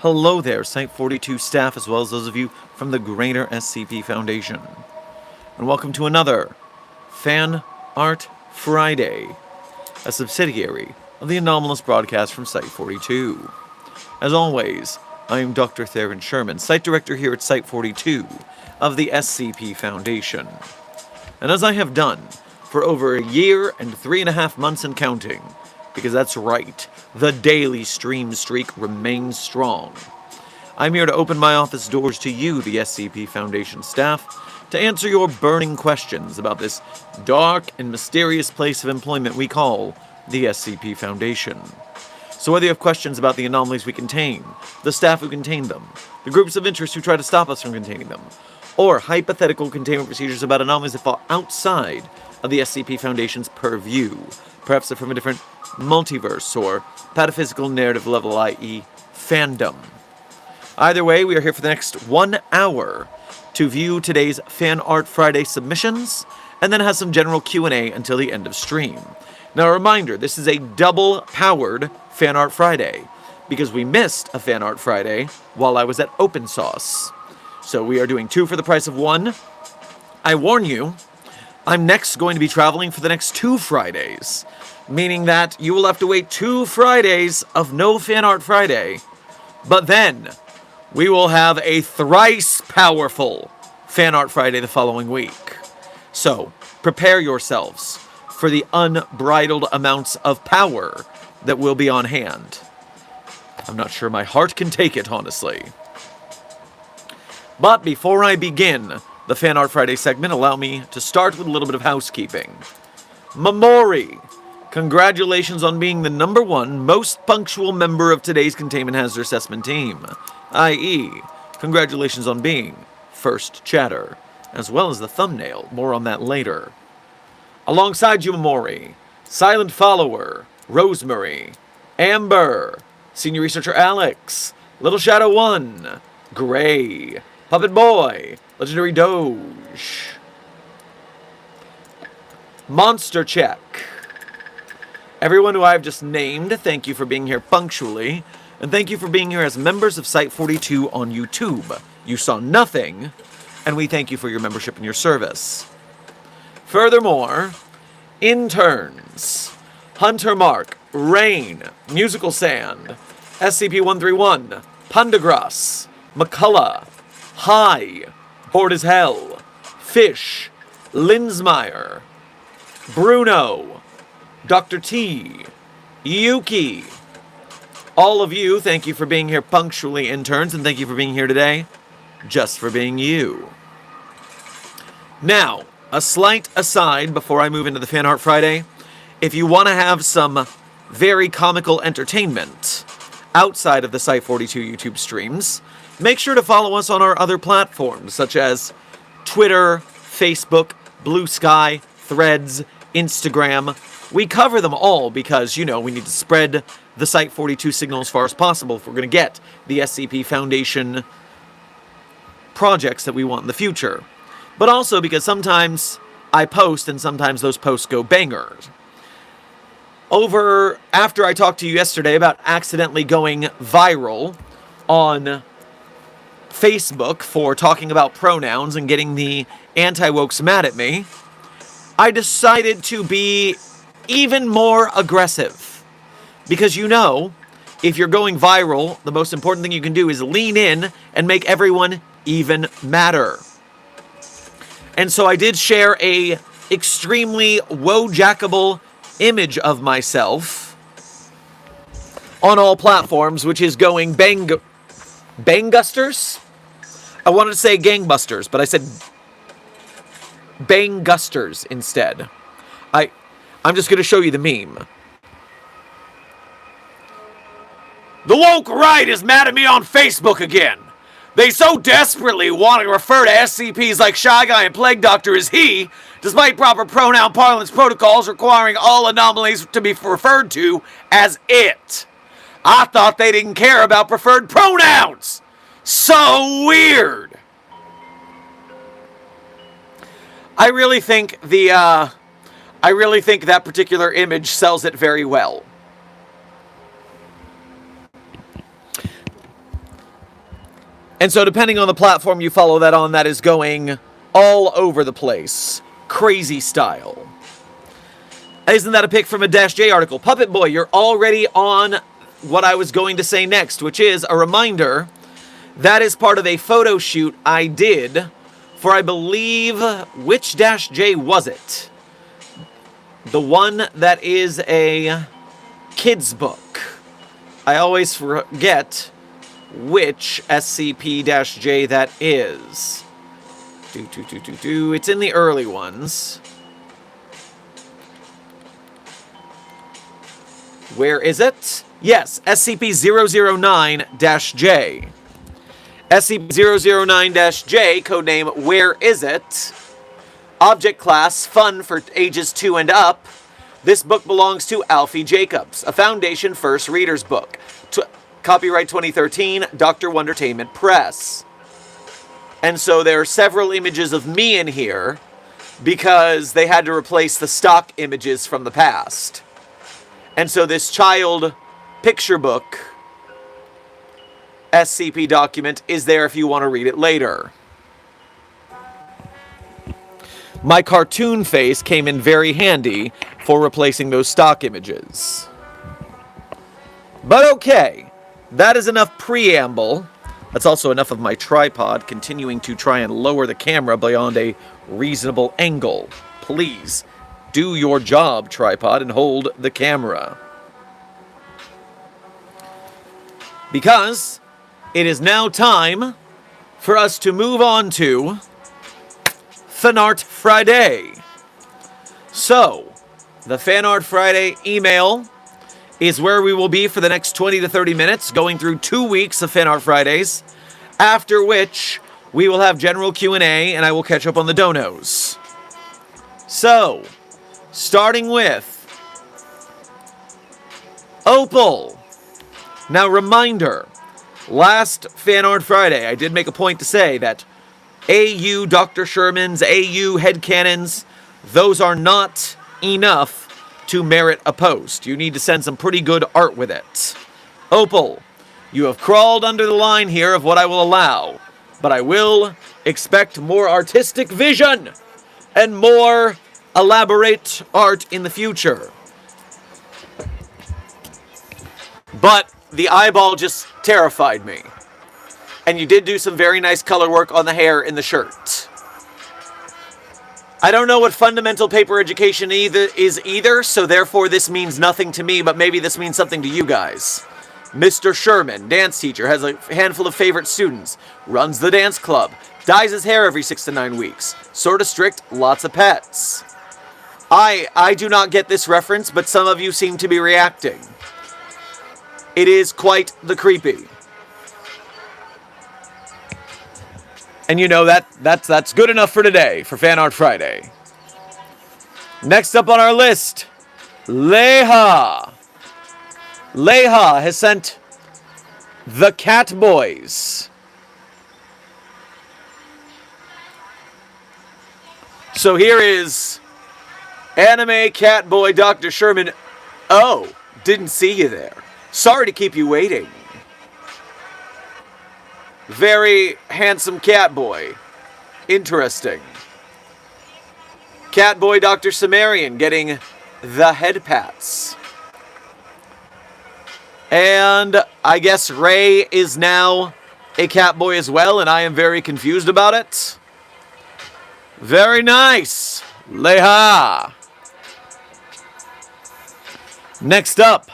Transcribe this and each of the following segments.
Hello there, Site 42 staff, as well as those of you from the greater SCP Foundation. And welcome to another Fanart Friday, a subsidiary of the anomalous broadcast from Site 42. As always, I am Dr. Theron Sherman, Site Director here at Site 42 of the SCP Foundation. And as I have done for over a year and 3.5 months and counting, because that's right, the daily stream streak remains strong. I'm here to open my office doors to you, the SCP Foundation staff, to answer your burning questions about this dark and mysterious place of employment we call the SCP Foundation. So whether you have questions about the anomalies we contain, the staff who contain them, the groups of interest who try to stop us from containing them, or hypothetical containment procedures about anomalies that fall outside of the SCP Foundation's purview, perhaps they're from a different multiverse or pataphysical narrative level, i.e. fandom. Either way, we are here for the next 1 hour to view today's Fanart Friday submissions, and then have some general Q&A until the end of stream. Now, a reminder, this is a double-powered Fanart Friday, because we missed a Fanart Friday while I was at Open Sauce. So we are doing 2 for the price of 1. I warn you, I'm next going to be traveling for the next 2 Fridays, meaning that you will have to wait 2 Fridays of no Fanart Friday, but then we will have a thrice powerful Fanart Friday the following week. So, prepare yourselves for the unbridled amounts of power that will be on hand. I'm not sure my heart can take it, honestly. But before I begin the Fanart Friday segment, allow me to start with a little bit of housekeeping. Mamori, congratulations on being the #1 most punctual member of today's Containment Hazard Assessment team, i.e., congratulations on being first chatter, as well as the thumbnail, more on that later. Alongside you, Mamori, Silent Follower, Rosemary, Amber, Senior Researcher Alex, Little Shadow 1, Gray, Puppet Boy, Legendary Doge, Monster Check. Everyone who I've just named, thank you for being here punctually, and thank you for being here as members of Site 42 on YouTube. You saw nothing, and we thank you for your membership and your service. Furthermore, interns, Hunter Mark, Rain, Musical Sand, SCP-131, Pandagras, McCullough, High, Bored as Hell, Fish, Linsmeyer, Bruno, Dr. T, Yuki. All of you, thank you for being here punctually, interns, and thank you for being here today, just for being you. Now, a slight aside before I move into the Fanart Friday. If you want to have some very comical entertainment outside of the Site 42 YouTube streams, make sure to follow us on our other platforms, such as Twitter, Facebook, Blue Sky, Threads, Instagram. We cover them all because, you know, we need to spread the Site 42 signal as far as possible if we're going to get the SCP Foundation projects that we want in the future. But also because sometimes I post and sometimes those posts go bangers. After I talked to you yesterday about accidentally going viral on Facebook for talking about pronouns and getting the anti-wokes mad at me, I decided to be even more aggressive. Because you know, if you're going viral, the most important thing you can do is lean in and make everyone even madder. And so I did share a extremely wojackable image of myself on all platforms, which is going banggusters? I wanted to say gangbusters, but I said banggusters instead. I'm just going to show you the meme. The woke right is mad at me on Facebook again. They so desperately want to refer to SCPs like Shy Guy and Plague Doctor as he, despite proper pronoun parlance protocols requiring all anomalies to be referred to as it. I thought they didn't care about preferred pronouns. So weird. I really think that particular image sells it very well. And so depending on the platform you follow that on, that is going all over the place. Crazy style. Isn't that a pic from a Dash J article? Puppet Boy, you're already on what I was going to say next, which is a reminder that is part of a photo shoot I did for, I believe, which Dash J was it? The one that is a kid's book. I always forget which SCP-J that is. It's in the early ones. Where is it? Yes, SCP-009-J. SCP-009-J, codename Where Is It? Object class, fun for ages 2 and up. This book belongs to Alfie Jacobs, a Foundation First Reader's book. Copyright 2013, Dr. Wondertainment Press. And so there are several images of me in here because they had to replace the stock images from the past. And so this child picture book SCP document is there if you want to read it later. My cartoon face came in very handy for replacing those stock images. But okay. That is enough preamble. That's also enough of my tripod continuing to try and lower the camera beyond a reasonable angle. Please, do your job, tripod, and hold the camera. Because it is now time for us to move on to Fanart Friday. So, the Fanart Friday email is where we will be for the next 20 to 30 minutes, going through 2 weeks of Fanart Fridays, after which we will have general Q&A, and I will catch up on the donos. So, starting with Opal. Now, reminder, last Fanart Friday, I did make a point to say that AU Dr. Sherman's, AU headcanons, those are not enough to merit a post. You need to send some pretty good art with it. Opal, you have crawled under the line here of what I will allow, but I will expect more artistic vision and more elaborate art in the future. But the eyeball just terrified me. And you did do some very nice color work on the hair in the shirt. I don't know what fundamental paper education is either, so therefore this means nothing to me, but maybe this means something to you guys. Mr. Sherman, dance teacher, has a handful of favorite students, runs the dance club, dyes his hair every 6 to 9 weeks, sort of strict, lots of pets. I do not get this reference, but some of you seem to be reacting. It is quite the creepy. And you know, that's good enough for today, for Fanart Friday. Next up on our list, Leha. Leha has sent The Cat Boys. So here is Anime Cat Boy Dr. Sherman. Oh, didn't see you there. Sorry to keep you waiting. Very handsome cat boy. Interesting. Cat boy Dr. Sumerian getting the head pats. And I guess Ray is now a cat boy as well, and I am very confused about it. Very nice. Leha. Next up,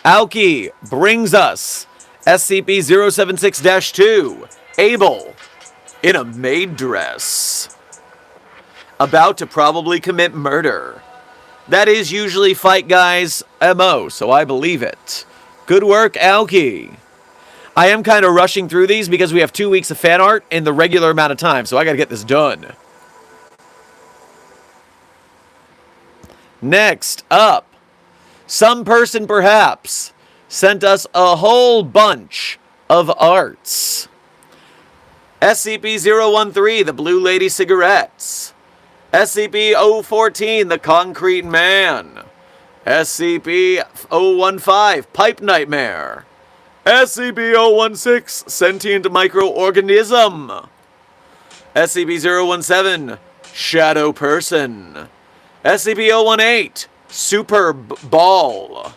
Aoki brings us SCP-076-2, Abel, in a maid dress. About to probably commit murder. That is usually Fight Guy's MO, so I believe it. Good work, Aoki. I am kind of rushing through these because we have 2 weeks of fan art in the regular amount of time, so I gotta get this done. Next up, some person perhaps sent us a whole bunch of arts. SCP-013, the Blue Lady Cigarettes. SCP-014, the Concrete Man. SCP-015, Pipe Nightmare. SCP-016, Sentient Microorganism. SCP-017, Shadow Person. SCP-018, Superb Ball.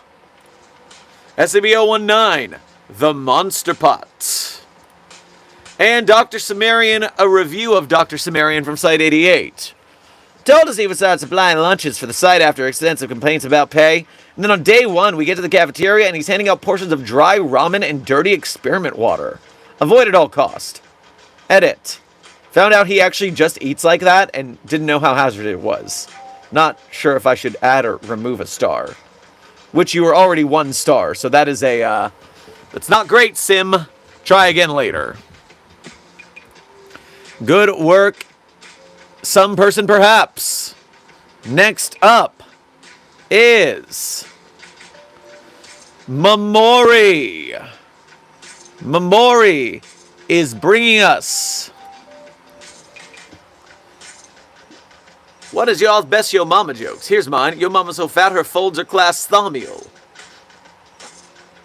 SCP-019, The Monster Pot. And Dr. Sumerian, a review of Dr. Sumerian from Site 88. Told us he would start supplying lunches for the site after extensive complaints about pay. And then on day 1, we get to the cafeteria and he's handing out portions of dry ramen and dirty experiment water. Avoid at all cost. Edit. Found out he actually just eats like that and didn't know how hazardous it was. Not sure if I should add or remove a star. Which you were already 1 star, so that is a, that's not great, Sim. Try again later. Good work, some person perhaps. Next up is Mamori. Mamori is bringing us... What is y'all's best yo mama jokes? Here's mine. Yo mama so fat her folds her class thumb-meal.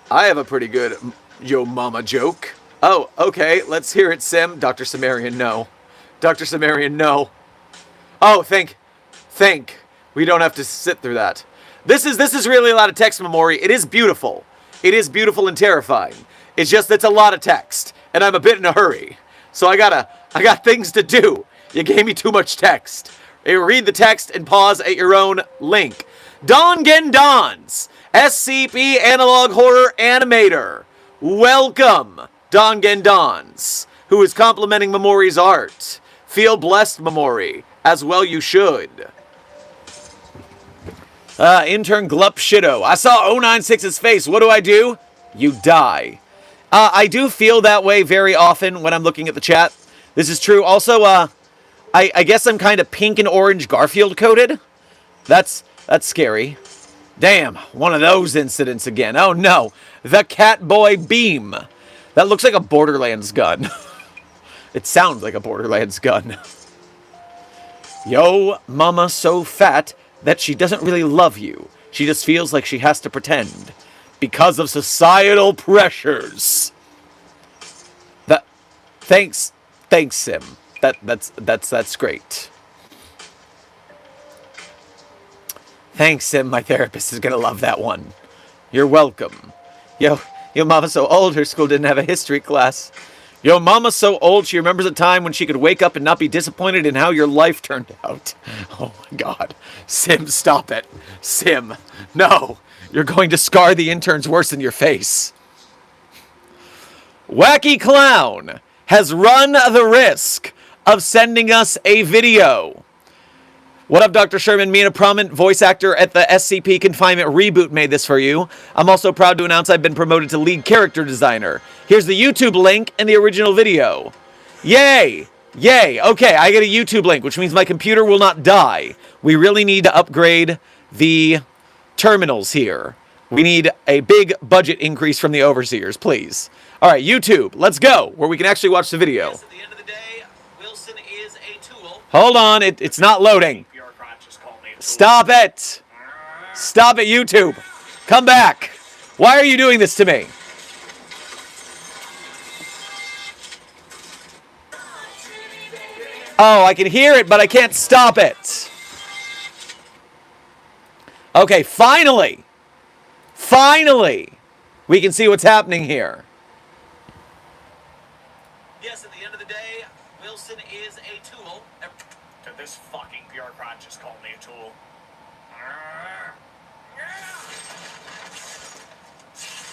I have a pretty good yo mama joke. Oh, okay. Let's hear it, Sim. Dr. Sumerian, no. Dr. Sumerian, no. Oh, think. We don't have to sit through that. This is really a lot of text, Mamori. It is beautiful. It is beautiful and terrifying. It's just it's a lot of text, and I'm a bit in a hurry. So I got things to do. You gave me too much text. Read the text and pause at your own link. Dongen Dons, SCP Analog Horror Animator. Welcome, Dongen Dons, who is complimenting Mamori's art. Feel blessed, Mamori. As well you should. Intern Glup Shido. I saw 096's face. What do? You die. I do feel that way very often when I'm looking at the chat. This is true. Also, I guess I'm kind of pink and orange Garfield coded. That's scary. Damn, one of those incidents again. Oh no, the Catboy Beam. That looks like a Borderlands gun. It sounds like a Borderlands gun. Yo, mama so fat that she doesn't really love you. She just feels like she has to pretend. Because of societal pressures. Thanks, Sim. That's great. Thanks, Sim. My therapist is gonna love that one. You're welcome. Yo, mama's so old, her school didn't have a history class. Yo, mama's so old, she remembers a time when she could wake up and not be disappointed in how your life turned out. Oh my god. Sim, stop it. Sim, no. You're going to scar the interns worse than your face. Wacky Clown has run the risk of sending us a video. What up, Dr. Sherman? Me and a prominent voice actor at the SCP Confinement reboot made this for you. I'm also proud to announce I've been promoted to lead character designer. Here's the YouTube link and the original video. Yay! Yay! Okay, I get a YouTube link, which means my computer will not die. We really need to upgrade the terminals here. We need a big budget increase from the overseers, please. All right, YouTube, let's go, where we can actually watch the video. Yes, at the end of the day, Wilson is a tool. Hold on, it's not loading. Stop it! Stop it, YouTube! Come back! Why are you doing this to me? Oh, I can hear it, but I can't stop it. Okay, finally! Finally! We can see what's happening here. Yes, at the end of the day, Wilson is a tool. Did this fucking bureaucrat just call me a tool?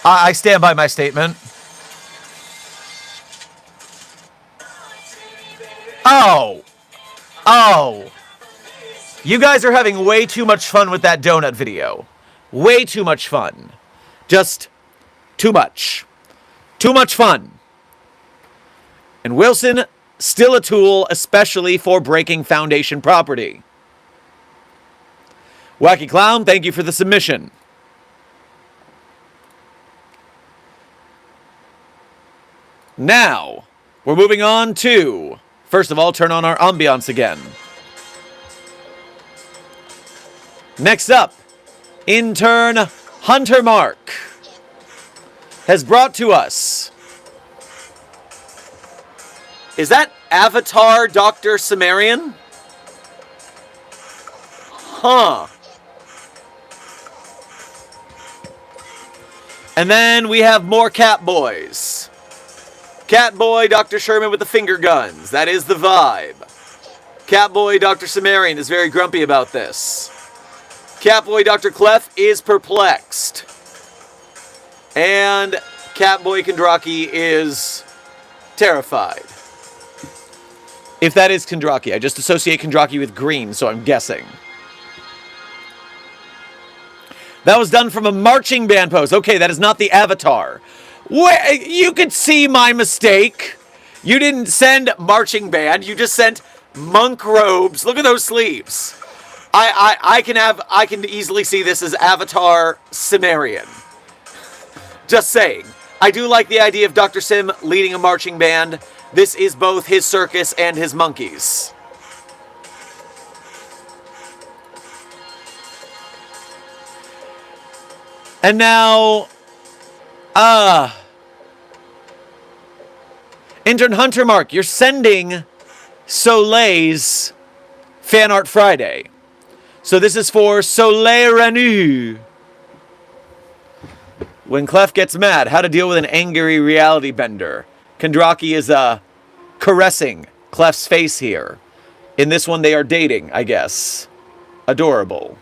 I stand by my statement. Oh. Oh. You guys are having way too much fun with that donut video. Way too much fun. Just too much. Too much fun. And Wilson, still a tool, especially for breaking Foundation property. Wacky Clown, thank you for the submission. Now, we're moving on to, first of all, turn on our ambiance again. Next up, intern Hunter Mark has brought to us. Is that Avatar Dr. Sumerian? Huh. And then we have more Catboys. Catboy Dr. Sherman with the finger guns. That is the vibe. Catboy Dr. Sumerian is very grumpy about this. Catboy Dr. Clef is perplexed. And Catboy Kondraki is terrified. If that is Kondraki. I just associate Kondraki with green, so I'm guessing. That was done from a marching band pose. Okay, that is not the Avatar. You could see my mistake. You didn't send marching band. You just sent monk robes. Look at those sleeves. I can easily see this as Avatar Sumerian. Just saying. I do like the idea of Dr. Sim leading a marching band. This is both his circus and his monkeys. And now, Intern Hunter Mark, you're sending Soleil's Fan Art Friday. So this is for Soleil Renu. When Clef gets mad, how to deal with an angry reality bender. Kondraki is caressing Clef's face here. In this one, they are dating, I guess. Adorable.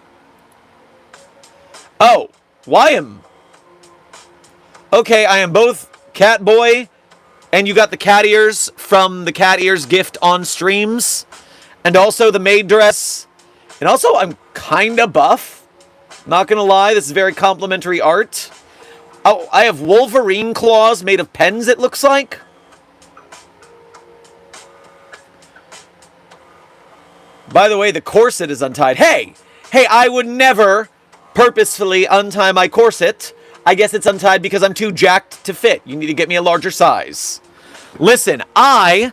Oh, Wyam. Okay, I am both Catboy, and you got the cat ears from the cat ears gift on streams, and also the maid dress. And also, I'm kinda buff. Not gonna lie, this is very complimentary art. Oh, I have Wolverine claws made of pens, it looks like. By the way, the corset is untied. Hey, I would never purposefully untie my corset. I guess it's untied because I'm too jacked to fit. You need to get me a larger size. Listen, I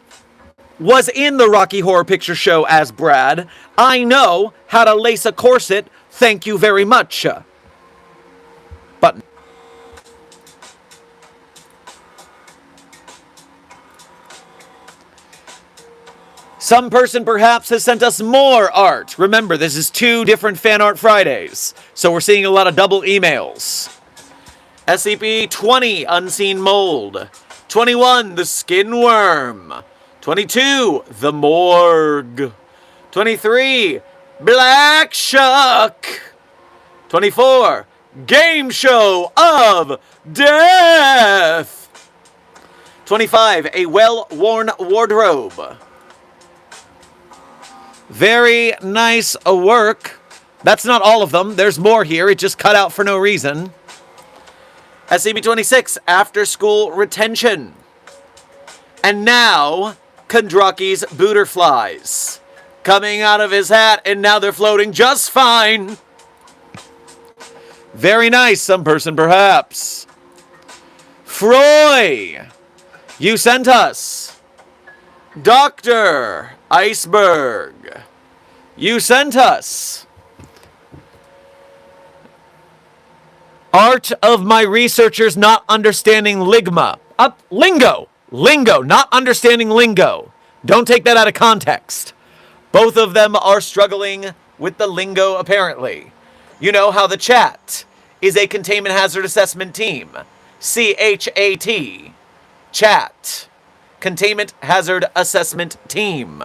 was in the Rocky Horror Picture Show as Brad. I know how to lace a corset. Thank you very much. Button. Some person perhaps has sent us more art. Remember, this is 2 different Fan Art Fridays, so we're seeing a lot of double emails. SCP-20, Unseen Mold. 21, The Skin Worm. 22, The Morgue. 23, Black Shuck. 24, Game Show of Death. 25, A Well-Worn Wardrobe. Very nice work. That's not all of them. There's more here. It just cut out for no reason. SCP-26, After School Retention. And now, Kondraki's booterflies. Coming out of his hat, and now they're floating just fine. Very nice, some person perhaps. Froy, you sent us. Dr. Iceberg, you sent us. Art of my researchers not understanding ligma. Lingo, not understanding lingo. Don't take that out of context. Both of them are struggling with the lingo, apparently. You know how the chat is a containment hazard assessment team. CHAT. Chat. Containment Hazard Assessment Team.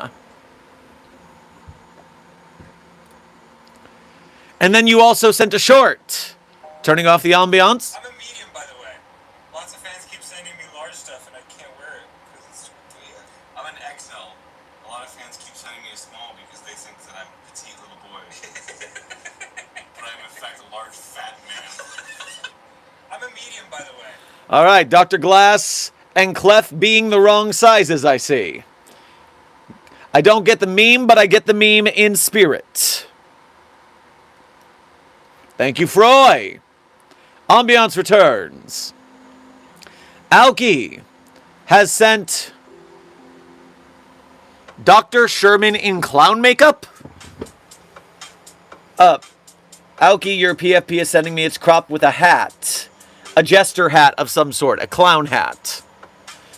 And then you also sent a short. Turning off the ambiance. I'm a medium, by the way. Lots of fans keep sending me large stuff, and I can't wear it because it's too big. I'm an XL. A lot of fans keep sending me a small because they think that I'm a petite little boy. But I'm in fact a large fat man. I'm a medium, by the way. All right, Dr. Glass and Clef being the wrong sizes, I see. I don't get the meme, but I get the meme in spirit. Thank you, Froy. Ambiance returns. Alki has sent Dr. Sherman in clown makeup. Alki, your PFP is sending me its crop with a hat. A jester hat of some sort, a clown hat.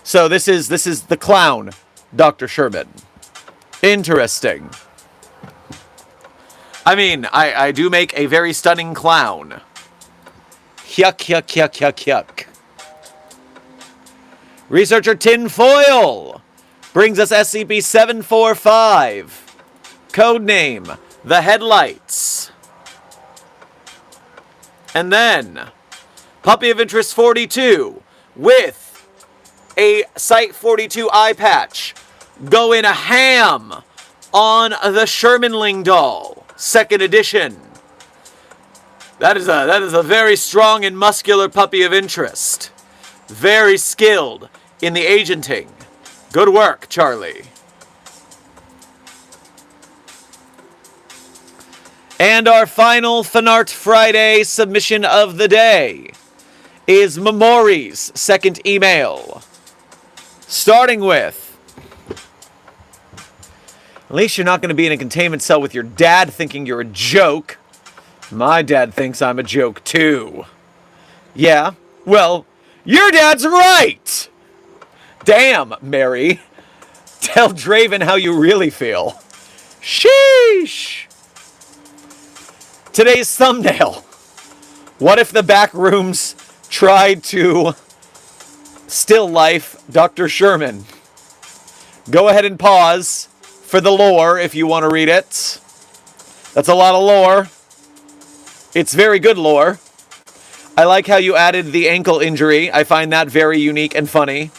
So this is the clown, Dr. Sherman. Interesting. I mean, I do make a very stunning clown. Yuck, yuck, yuck, yuck, yuck. Researcher Tinfoil brings us SCP-745. Codename, The Headlights. And then, Puppy of Interest 42 with a Site-42 eye patch. Going a ham on the Shermanling doll, 2nd edition. That is a very strong and muscular puppy of interest. Very skilled in the agenting. Good work, Charlie. And our final Fanart Friday submission of the day is Memori's 2nd email. Starting with, at least you're not going to be in a containment cell with your dad thinking you're a joke. My dad thinks I'm a joke too. Yeah, well, your dad's right! Damn, Mary. Tell Draven how you really feel. Sheesh! Today's thumbnail. What if the back rooms tried to still life Dr. Sherman? Go ahead and pause for the lore if you want to read it. That's a lot of lore. It's very good lore. I like how you added the ankle injury. I find that very unique and funny.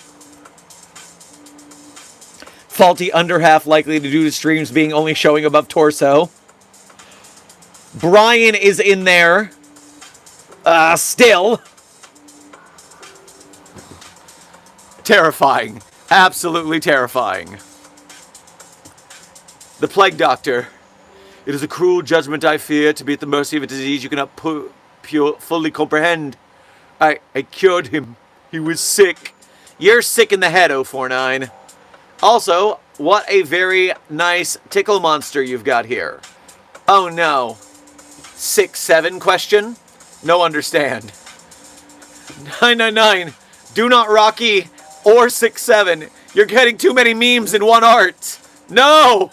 Faulty underhalf likely to do to streams being only showing above torso. Brian is in there. Still. Terrifying. Absolutely terrifying. The Plague Doctor. It is a cruel judgment, I fear, to be at the mercy of a disease you cannot fully comprehend. I cured him. He was sick. You're sick in the head, 049. Also, what a very nice tickle monster you've got here. Oh no. 6-7 question? No understand. 999. Do not Rocky or 6-7. You're getting too many memes in one art. No!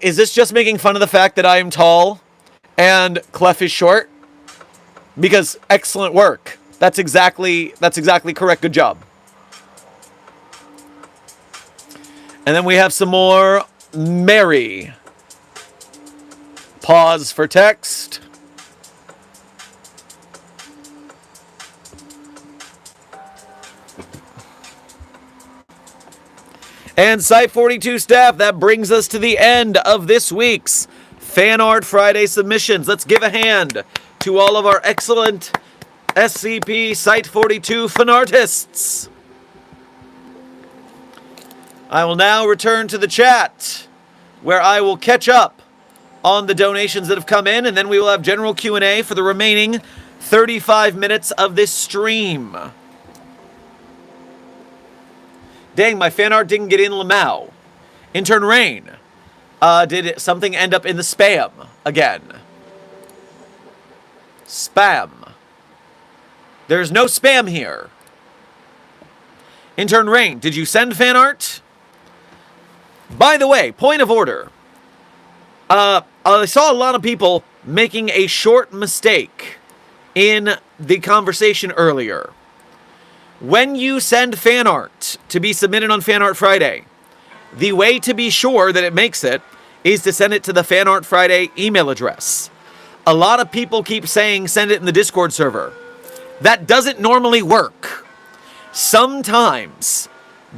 Is this just making fun of the fact that I am tall and Clef is short? Because excellent work. That's exactly correct. Good job. And then we have some more Mary. Pause for text. And Site-42 staff, that brings us to the end of this week's Fan Art Friday submissions. Let's give a hand to all of our excellent SCP Site-42 fanartists. I will now return to the chat, where I will catch up on the donations that have come in, and then we will have general Q&A for the remaining 35 minutes of this stream. Dang, my fan art didn't get in Lamau. Intern Rain. Did something end up in the spam again? Spam. There's no spam here. Intern Rain, did you send fan art? By the way, point of order. I saw a lot of people making a short mistake in the conversation earlier. When you send fan art to be submitted on Fan Art Friday, The way to be sure that it makes it is to send it to the Fanart Friday email address. A lot of people keep saying send it in the Discord server. That doesn't normally work. Sometimes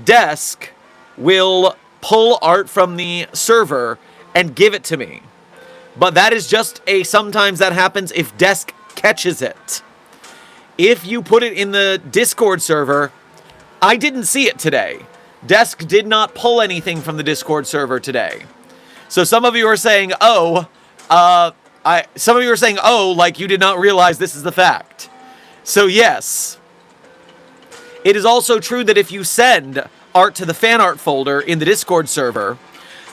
Desk will pull art from the server and give it to me. But that is just sometimes that happens if Desk catches it. If you put it in the Discord server, I didn't see it today. Desk did not pull anything from the Discord server today. So some of you are saying, some of you are saying, like you did not realize this is the fact. So yes. It is also true that if you send art to the fan art folder in the Discord server,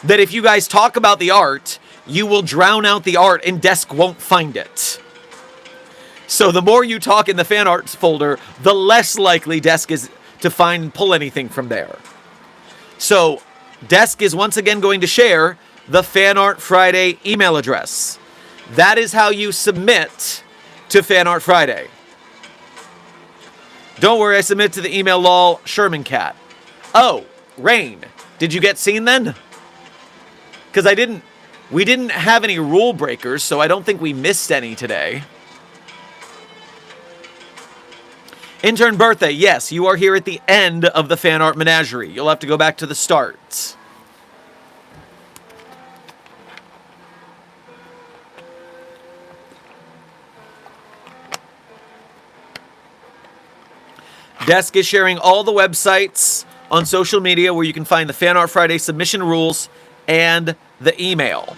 that if you guys talk about the art, you will drown out the art and Desk won't find it. So the more you talk in the fan art folder, the less likely Desk is to pull anything from there. So Desk is once again going to share the Fanart Friday email address. That is how you submit to Fanart Friday. Don't worry, I submit to the email lol Sherman Cat. Oh, Rain, did you get seen then? Because we didn't have any rule breakers, so I don't think we missed any today. Intern Birthday, yes, you are here at the end of the Fan Art Menagerie. You'll have to go back to the start. Desk is sharing all the websites on social media where you can find the Fan Art Friday submission rules and the email.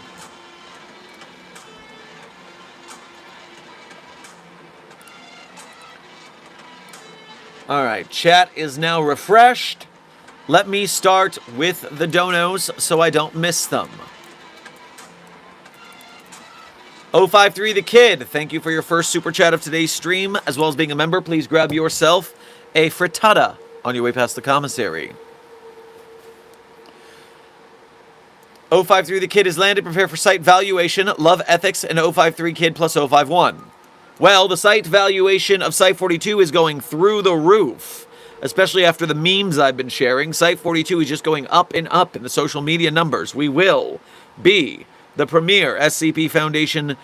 All right, chat is now refreshed. Let me start with the donos so I don't miss them. 053 the Kid, thank you for your first super chat of today's stream. As well as being a member, please grab yourself a frittata on your way past the commissary. 053 the Kid is landed. Prepare for site valuation, love ethics, and 053 Kid plus 051. Well, the site valuation of Site 42 is going through the roof, especially after the memes I've been sharing. Site 42 is just going up and up in the social media numbers. We will be the premier SCP Foundation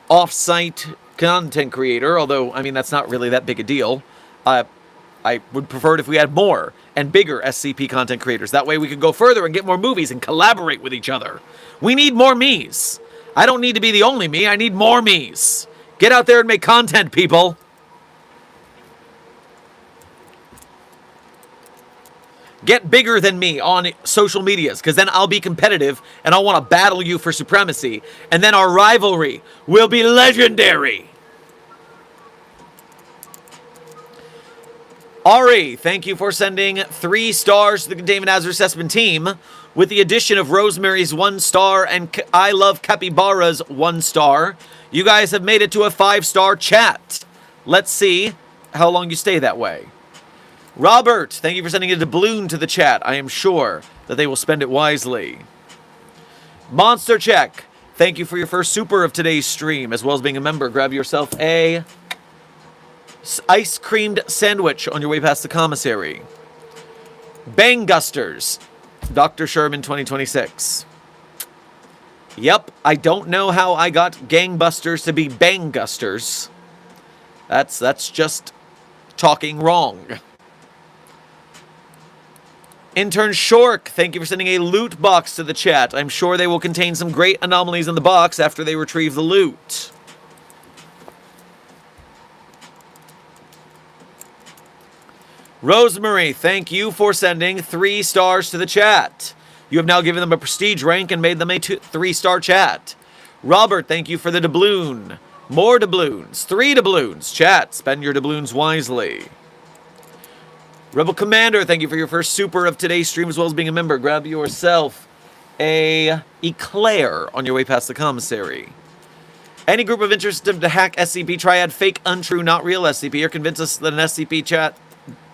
off-site content creator, although, I mean, that's not really that big a deal. I would prefer it if we had more and bigger SCP content creators. That way we could go further and get more movies and collaborate with each other. We need more me's. I don't need to be the only me. I need more me's. Get out there and make content, people. Get bigger than me on social medias, because then I'll be competitive and I'll want to battle you for supremacy. And then our rivalry will be legendary. Ari, thank you for sending 3 stars to the Containment Hazard Assessment team. With the addition of Rosemary's 1 star and I Love Capybara's 1 star, you guys have made it to a 5-star chat. Let's see how long you stay that way. Robert, thank you for sending a doubloon to the chat. I am sure that they will spend it wisely. Monster Check, thank you for your first super of today's stream. As well as being a member, grab yourself a ice creamed sandwich on your way past the commissary. Banggusters, Dr. Sherman 2026. Yep, I don't know how I got gangbusters to be banggusters. That's just talking wrong. Intern Shork, thank you for sending a loot box to the chat. I'm sure they will contain some great anomalies in the box after they retrieve the loot. Rosemary, thank you for sending 3 stars to the chat. You have now given them a prestige rank and made them a 3-star chat. Robert, thank you for the doubloon. More doubloons. 3 doubloons. Chat, spend your doubloons wisely. Rebel Commander, thank you for your first super of today's stream, as well as being a member. Grab yourself a eclair on your way past the commissary. Any group of interested to hack SCP Triad, fake, untrue, not real SCP, or convince us that an SCP chat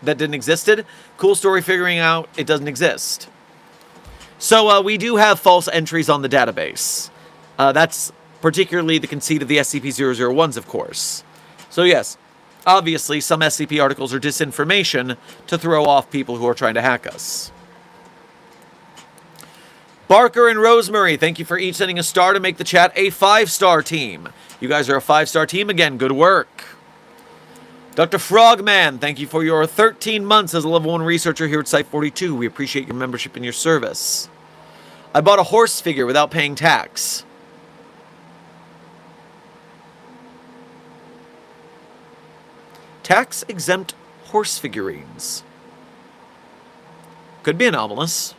that didn't existed. Cool story figuring out it doesn't exist. So we do have false entries on the database. That's particularly the conceit of the SCP-001s, of course. So yes, obviously some SCP articles are disinformation to throw off people who are trying to hack us. Barker and Rosemary, thank you for each sending a star to make the chat a 5-star team. You guys are a 5-star team again. Good work. Dr. Frogman, thank you for your 13 months as a level 1 researcher here at Site 42. We appreciate your membership and your service. I bought a horse figure without paying tax. Tax-exempt horse figurines. Could be anomalous.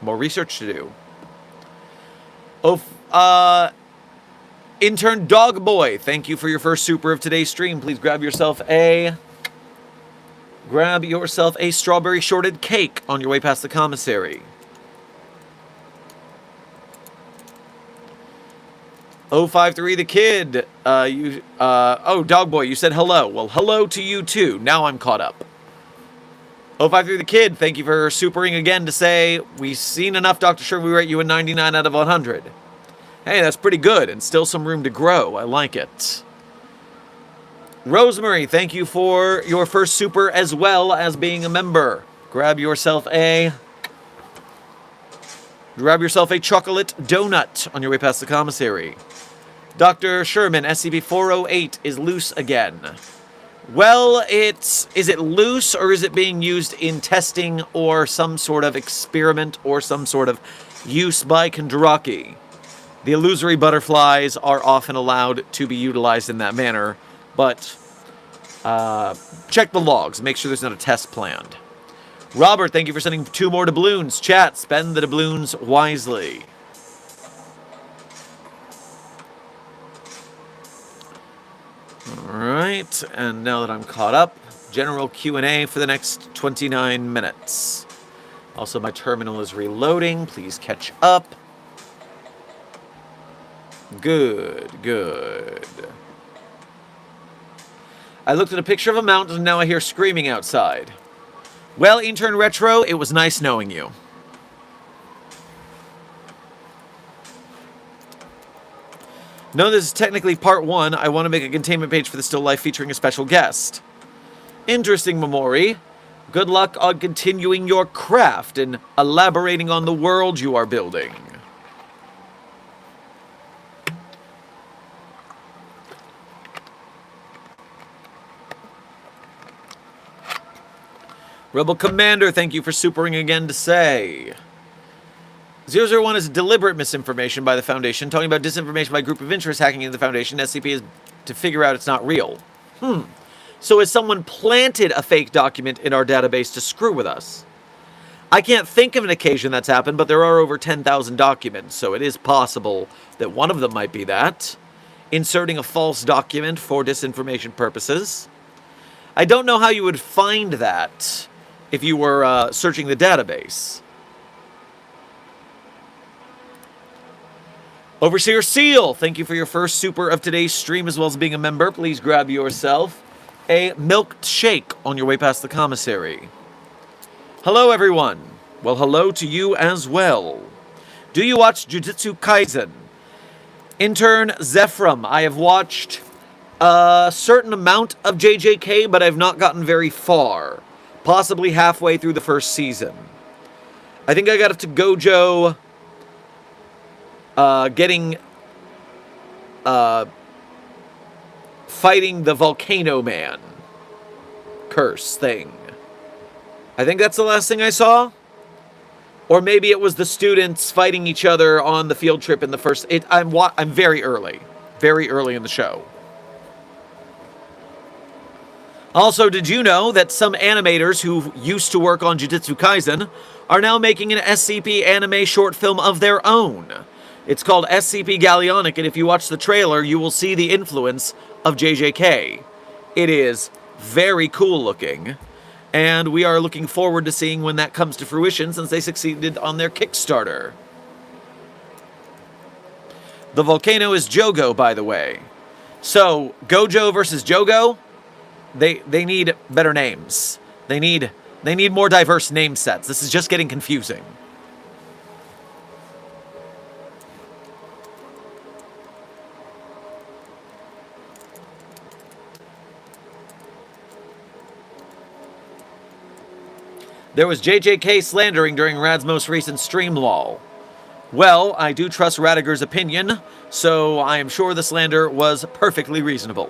More research to do. Oh, intern Dog Boy, thank you for your first super of today's stream. Please grab yourself a strawberry shorted cake on your way past the commissary. 053 the Kid, Dog Boy, you said hello. Well, hello to you too. Now I'm caught up. 053 the Kid, thank you for supering again to say, we've seen enough, Dr. Sherman, we rate you a 99 out of 100. Hey, that's pretty good, and still some room to grow. I like it. Rosemary, thank you for your first super as well as being a member. Grab yourself a chocolate donut on your way past the commissary. Dr. Sherman, SCP-408 is loose again. Well, is it loose or is it being used in testing or some sort of experiment or some sort of use by Kandaraki? The illusory butterflies are often allowed to be utilized in that manner, but check the logs. Make sure there's not a test planned. Robert, thank you for sending 2 more doubloons. Chat, spend the doubloons wisely. Alright, and now that I'm caught up, general Q&A for the next 29 minutes. Also, my terminal is reloading. Please catch up. Good, good. I looked at a picture of a mountain and now I hear screaming outside. Well, Intern Retro, it was nice knowing you. No, this is technically part 1. I want to make a containment page for the still life featuring a special guest. Interesting, Memori. Good luck on continuing your craft and elaborating on the world you are building. Rebel Commander, thank you for supering again to say. 001 is deliberate misinformation by the Foundation. Talking about disinformation by a group of interests hacking into the Foundation. SCP is to figure out it's not real. So has someone planted a fake document in our database to screw with us? I can't think of an occasion that's happened, but there are over 10,000 documents, so it is possible that one of them might be that. Inserting a false document for disinformation purposes. I don't know how you would find that if you were searching the database. Overseer Seal, thank you for your first super of today's stream as well as being a member. Please grab yourself a milked shake on your way past the commissary. Hello, everyone. Well, hello to you as well. Do you watch Jujutsu Kaisen? Intern Zephram, I have watched a certain amount of JJK, but I've not gotten very far. Possibly halfway through the first season. I think I got up to Gojo fighting the Volcano Man curse thing. I think that's the last thing I saw. Or maybe it was the students fighting each other on the field trip in the first... I'm very early in the show. Also, did you know that some animators who used to work on Jujutsu Kaisen are now making an SCP anime short film of their own? It's called SCP Gallionic, and if you watch the trailer, you will see the influence of JJK. It is very cool looking, and we are looking forward to seeing when that comes to fruition since they succeeded on their Kickstarter. The volcano is Jogo, by the way. So, Gojo versus Jogo, they need better names. They need more diverse name sets. This is just getting confusing. There was JJK slandering during Rad's most recent stream lol. Well, I do trust Radiger's opinion, so I am sure the slander was perfectly reasonable.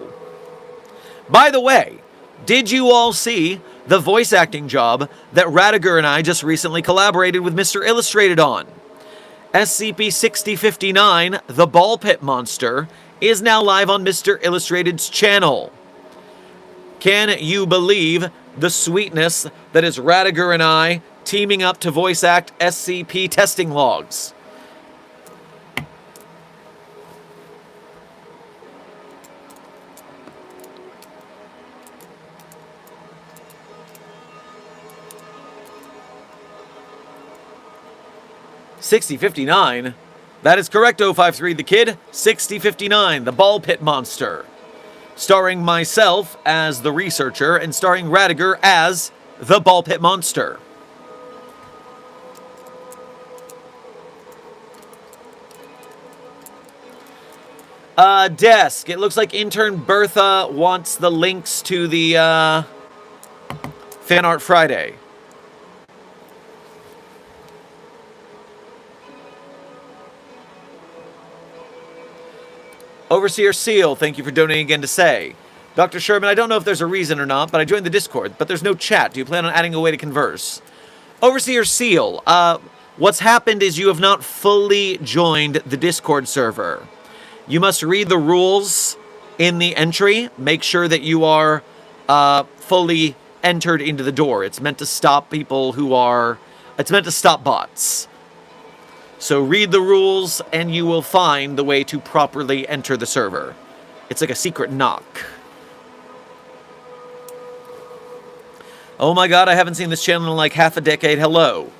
By the way, did you all see the voice acting job that Radiger and I just recently collaborated with Mr. Illustrated on? SCP-6059, the Ball Pit Monster, is now live on Mr. Illustrated's channel. Can you believe the sweetness that is Radiger and I teaming up to voice act SCP testing logs? $60.59? That is correct, 053 the Kid. $60.59, the Ball Pit Monster. Starring myself as the researcher and starring Radiger as the Ball Pit Monster. Desk. It looks like intern Bertha wants the links to the Fan Art Friday. Overseer Seal, thank you for donating again to say. Dr. Sherman, I don't know if there's a reason or not, but I joined the Discord, but there's no chat. Do you plan on adding a way to converse? Overseer Seal, what's happened is you have not fully joined the Discord server. You must read the rules in the entry. Make sure that you are fully entered into the door. It's meant to stop people who are... It's meant to stop bots. So read the rules, and you will find the way to properly enter the server. It's like a secret knock. Oh my god, I haven't seen this channel in like half a decade. Hello.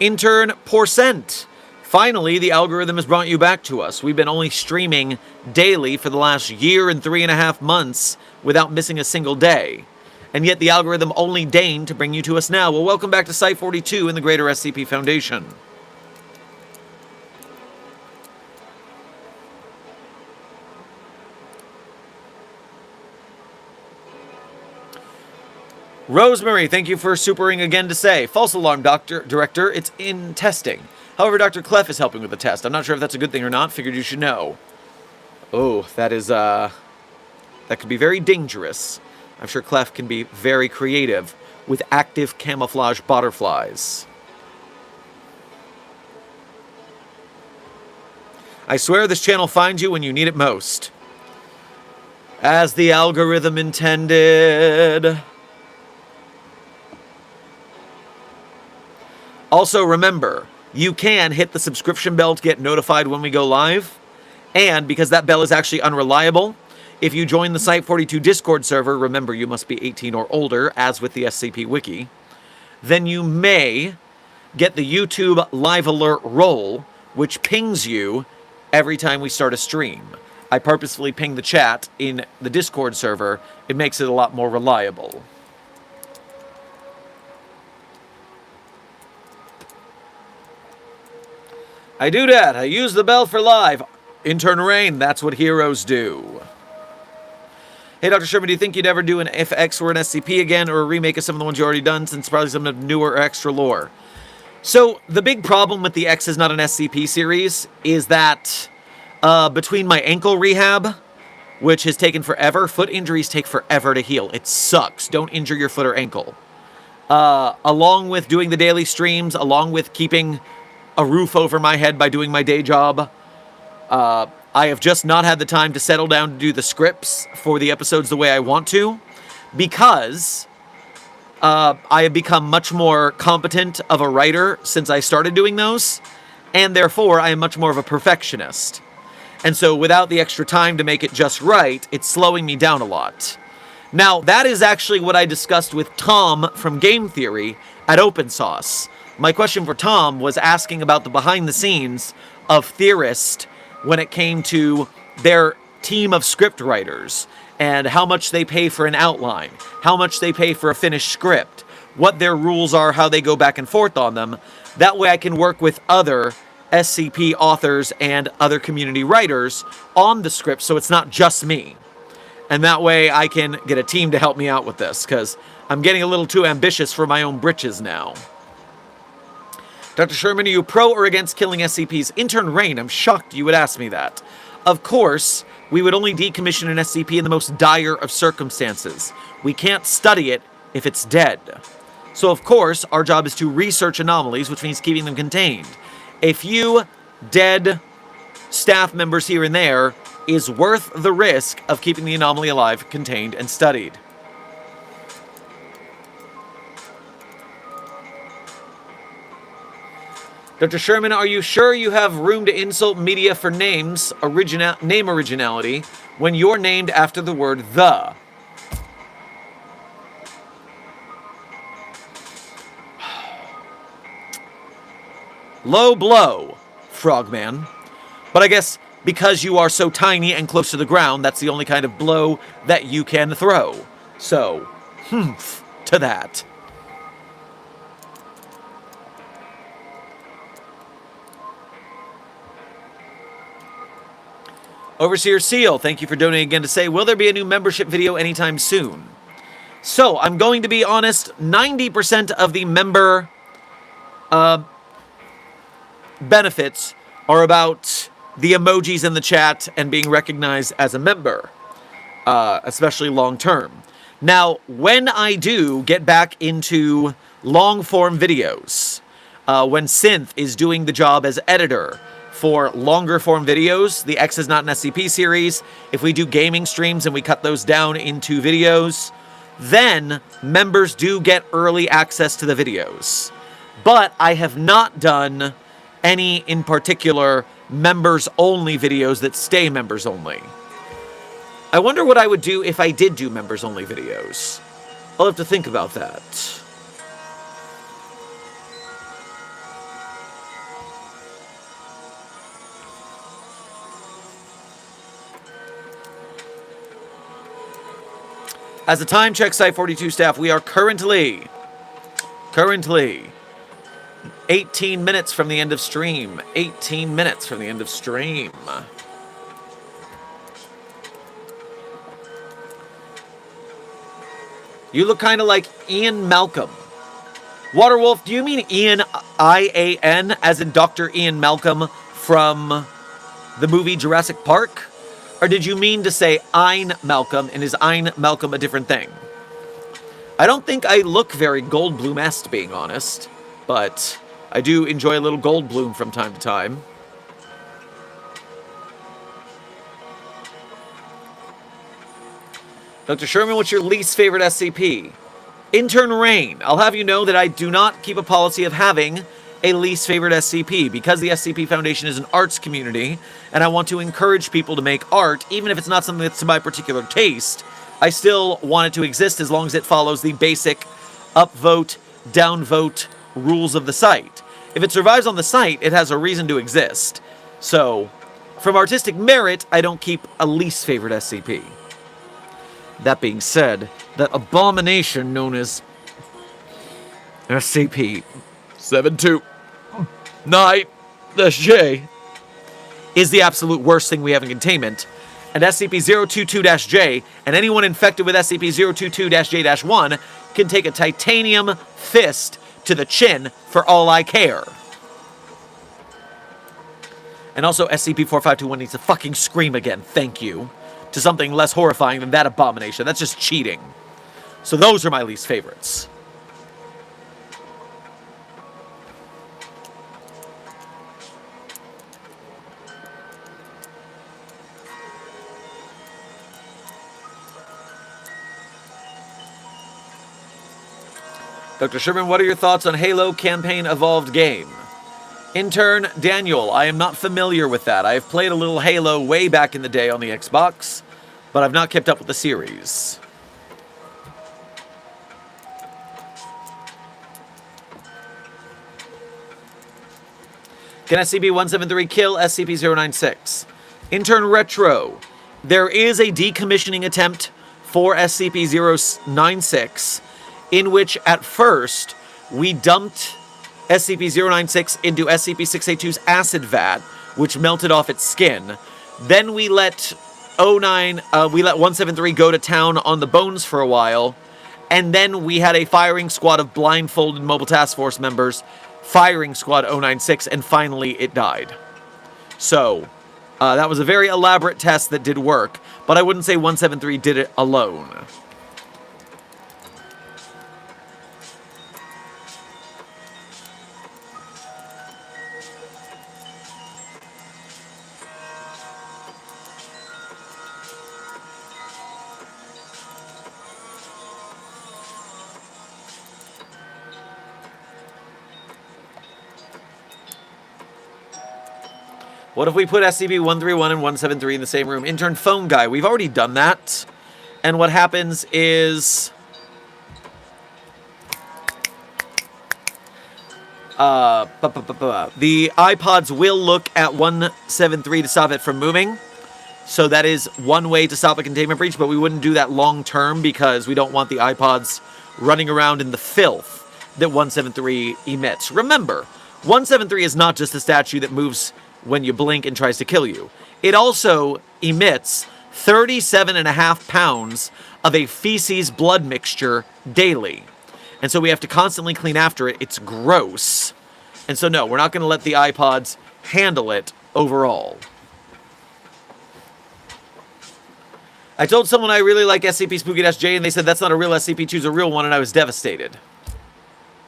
Intern Porcent. Finally, the algorithm has brought you back to us. We've been only streaming daily for the last year and 3.5 months without missing a single day. And yet the algorithm only deigned to bring you to us now. Well, welcome back to Site 42 in the Greater SCP Foundation. Rosemary, thank you for supering again to say. False alarm, Director. It's in testing. However, Dr. Clef is helping with the test. I'm not sure if that's a good thing or not. Figured you should know. Oh, that is, that could be very dangerous. I'm sure Clef can be very creative with active camouflage butterflies. I swear this channel finds you when you need it most. As the algorithm intended. Also, remember, you can hit the subscription bell to get notified when we go live. And because that bell is actually unreliable, if you join the Site 42 Discord server, remember you must be 18 or older, as with the SCP Wiki, then you may get the YouTube live alert roll, which pings you every time we start a stream. I purposefully ping the chat in the Discord server. It makes it a lot more reliable. I do that. I use the bell for live. Intern Rain, that's what heroes do. Hey, Dr. Sherman, do you think you'd ever do an If X were an SCP again, or a remake of some of the ones you already done, since probably some of the newer or extra lore? So, the big problem with the X is not an SCP series is that between my ankle rehab, which has taken forever, foot injuries take forever to heal. It sucks. Don't injure your foot or ankle. Along with doing the daily streams, along with keeping a roof over my head by doing my day job, I have just not had the time to settle down to do the scripts for the episodes the way I want to, because I have become much more competent of a writer since I started doing those, and therefore I am much more of a perfectionist. And so without the extra time to make it just right, it's slowing me down a lot. Now, that is actually what I discussed with Tom from Game Theory at Open Sauce. My question for Tom was asking about the behind the scenes of Theorist when it came to their team of script writers and how much they pay for an outline, how much they pay for a finished script, what their rules are, how they go back and forth on them. That way I can work with other SCP authors and other community writers on the script so it's not just me. And that way I can get a team to help me out with this, because I'm getting a little too ambitious for my own britches now. Dr. Sherman, are you pro or against killing SCPs? Intern Rain, I'm shocked you would ask me that. Of course, we would only decommission an SCP in the most dire of circumstances. We can't study it if it's dead. So, of course, our job is to research anomalies, which means keeping them contained. A few dead staff members here and there is worth the risk of keeping the anomaly alive, contained, and studied. Dr. Sherman, are you sure you have room to insult media for name originality when you're named after the word the? Low blow, Frogman. But I guess because you are so tiny and close to the ground, that's the only kind of blow that you can throw. So, humph to that. Overseer Seal, thank you for donating again to say, will there be a new membership video anytime soon? So, I'm going to be honest, 90% of the member benefits are about the emojis in the chat and being recognized as a member, especially long term. Now, when I do get back into long form videos, when Synth is doing the job as editor for longer form videos, the X is Not an SCP series, if we do gaming streams and we cut those down into videos, then members do get early access to the videos. But I have not done any in particular members-only videos that stay members-only. I wonder what I would do if I did do members-only videos. I'll have to think about that. As the time check Site 42 staff, we are currently 18 minutes from the end of stream. 18 minutes from the end of stream. You look kind of like Ian Malcolm. Waterwolf, do you mean Ian I-A-N, as in Dr. Ian Malcolm from the movie Jurassic Park? Or did you mean to say Ein Malcolm, and is Ein Malcolm a different thing? I don't think I look very Goldblum-esque, being honest, but I do enjoy a little Goldblum from time to time. Dr. Sherman, what's your least favorite SCP? Intern Rain, I'll have you know that I do not keep a policy of having a least favorite SCP, because the SCP Foundation is an arts community, and I want to encourage people to make art, even if it's not something that's to my particular taste. I still want it to exist as long as it follows the basic upvote, downvote rules of the site. If it survives on the site, it has a reason to exist. So, from artistic merit, I don't keep a least favorite SCP. That being said, that abomination known as SCP-729-J is the absolute worst thing we have in containment. And SCP-022-J and anyone infected with SCP-022-J-1 can take a titanium fist to the chin for all I care. And also SCP-4521 needs to fucking scream again, thank you, to something less horrifying than that abomination. That's just cheating. So those are my least favorites. Dr. Sherman, what are your thoughts on Halo Campaign Evolved game? Intern Daniel, I am not familiar with that. I have played a little Halo way back in the day on the Xbox, but I've not kept up with the series. Can SCP-173 kill SCP-096? Intern Retro, there is a decommissioning attempt for SCP-096, in which, at first, we dumped SCP-096 into SCP-682's acid vat, which melted off its skin. Then we let 173 go to town on the bones for a while, And then we had a firing squad of blindfolded Mobile Task Force members firing Squad 096, and finally it died. So, that was a very elaborate test that did work, but I wouldn't say 173 did it alone. What if we put SCP-131 and 173 in the same room? Intern phone guy. We've already done that. And what happens is... the iPods will look at 173 to stop it from moving. So that is one way to stop a containment breach, but we wouldn't do that long term because we don't want the iPods running around in the filth that 173 emits. Remember, 173 is not just a statue that moves when you blink and tries to kill you. It also emits 37.5 pounds of a feces blood mixture daily. And so we have to constantly clean after it. It's gross. And so no, we're not going to let the iPods handle it overall. I told someone I really like SCP-Spooky-J, and they said that's not a real SCP, choose a real one, and I was devastated.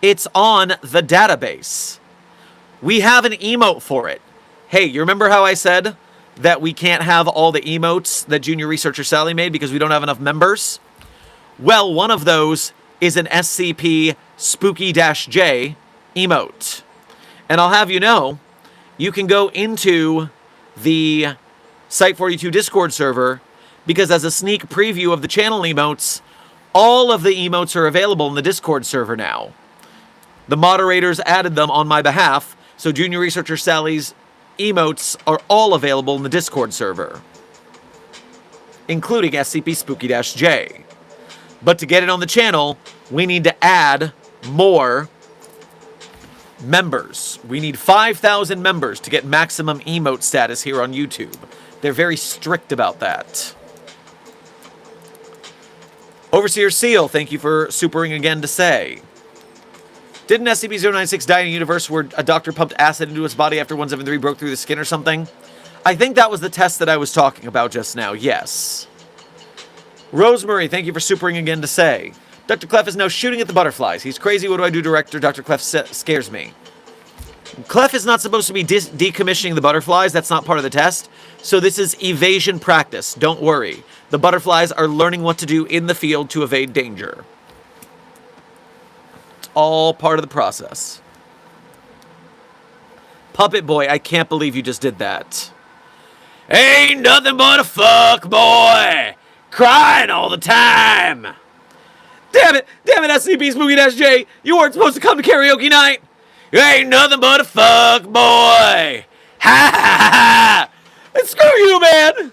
It's on the database. We have an emote for it. Hey, you remember how I said that we can't have all the emotes that Junior Researcher Sally made because we don't have enough members? Well, one of those is an SCP-Spooky-J emote. And I'll have you know, you can go into the Site42 Discord server because as a sneak preview of the channel emotes, all of the emotes are available in the Discord server now. The moderators added them on my behalf, so Junior Researcher Sally's emotes are all available in the Discord server, including SCP-Spooky-J. But to get it on the channel, we need to add more members. We need 5,000 members to get maximum emote status here on YouTube. They're very strict about that. Overseer Seal, thank you for supering again to say. Didn't SCP-096 die in a universe where a doctor pumped acid into his body after 173 broke through the skin or something? I think that was the test that I was talking about just now, yes. Rosemary, thank you for supering again to say. Dr. Clef is now shooting at the butterflies. He's crazy. What do I do, director? Dr. Clef scares me. Clef is not supposed to be decommissioning the butterflies. That's not part of the test. So this is evasion practice. Don't worry. The butterflies are learning what to do in the field to evade danger. It's all part of the process. Puppet Boy, I can't believe you just did that. Ain't nothing but a fuck boy, crying all the time. Damn it, SCP-Spooky-J, you weren't supposed to come to karaoke night. You ain't nothing but a fuck boy. Ha ha ha ha. And screw you, man.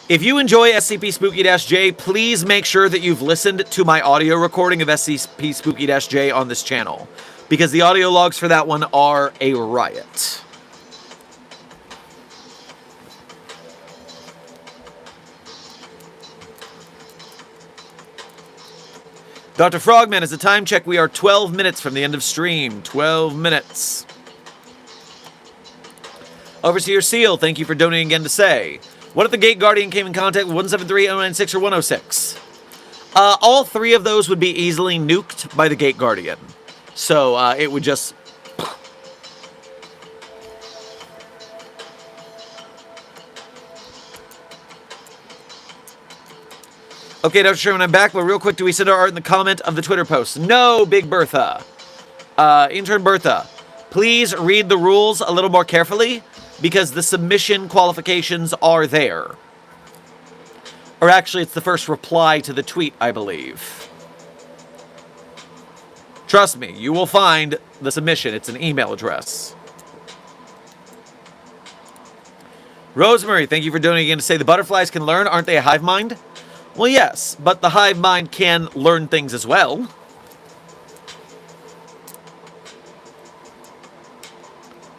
If you enjoy SCP-Spooky-J, please make sure that you've listened to my audio recording of SCP-Spooky-J on this channel, because the audio logs for that one are a riot. Dr. Frogman, as a time check, we are 12 minutes from the end of stream. 12 minutes. Overseer Seal, thank you for donating again to say. What if the Gate Guardian came in contact with 173, 096, or 106? All three of those would be easily nuked by the Gate Guardian. So, it would just... Okay, Dr. Sherman, I'm back, but real quick, do we send our art in the comment of the Twitter post? No, Big Bertha. Intern Bertha, please read the rules a little more carefully, because the submission qualifications are there. Or actually, it's the first reply to the tweet, I believe. Trust me, you will find the submission. It's an email address. Rosemary, thank you for donating again to say the butterflies can learn. Aren't they a hive mind? Well, yes, but the hive mind can learn things as well.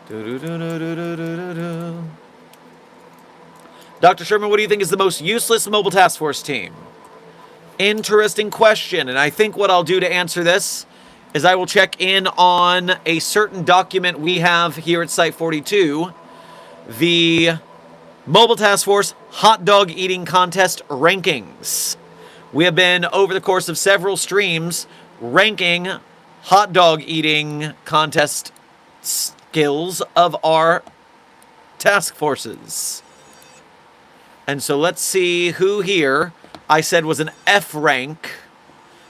Do-do-do-do-do-do-do-do. Dr. Sherman, what do you think is the most useless mobile task force team? Interesting question, and I think what I'll do to answer this is I will check in on a certain document we have here at Site 42, the Mobile Task Force Hot Dog Eating Contest Rankings. We have been, over the course of several streams, ranking hot dog eating contest skills of our task forces. And so let's see who here I said was an F rank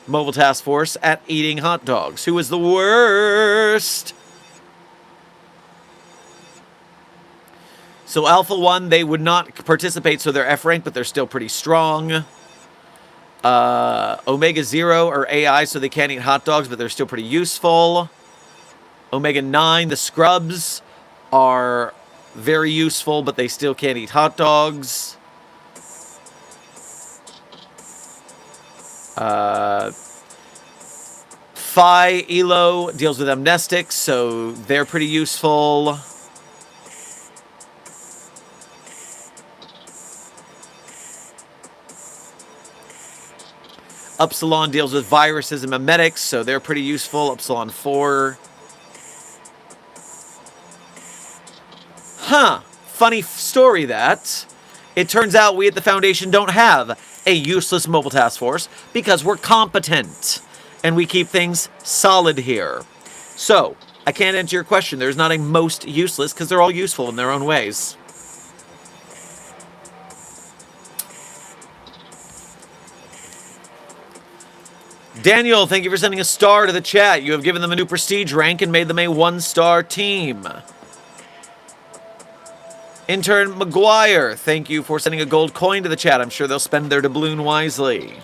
mobile task force at eating hot dogs. Who was the worst? So Alpha 1, they would not participate, so they're F rank, but they're still pretty strong. Omega 0 are AI, so they can't eat hot dogs, but they're still pretty useful. Omega 9, the scrubs, are very useful, but they still can't eat hot dogs. Phi Elo deals with amnestics, so they're pretty useful. Upsilon deals with viruses and memetics, so they're pretty useful. Upsilon 4. Huh. Funny story that. It turns out we at the Foundation don't have a useless mobile task force because we're competent. And we keep things solid here. So, I can't answer your question. There's not a most useless because they're all useful in their own ways. Daniel, thank you for sending a star to the chat. You have given them a new prestige rank and made them a 1-star team. Intern McGuire, thank you for sending a gold coin to the chat. I'm sure they'll spend their doubloon wisely.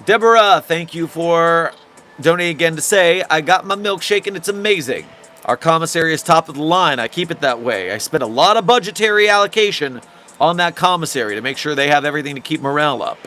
Deborah, thank you for donating again to say, I got my milkshake and it's amazing. Our commissary is top of the line. I keep it that way. I spent a lot of budgetary allocation on that commissary to make sure they have everything to keep morale up.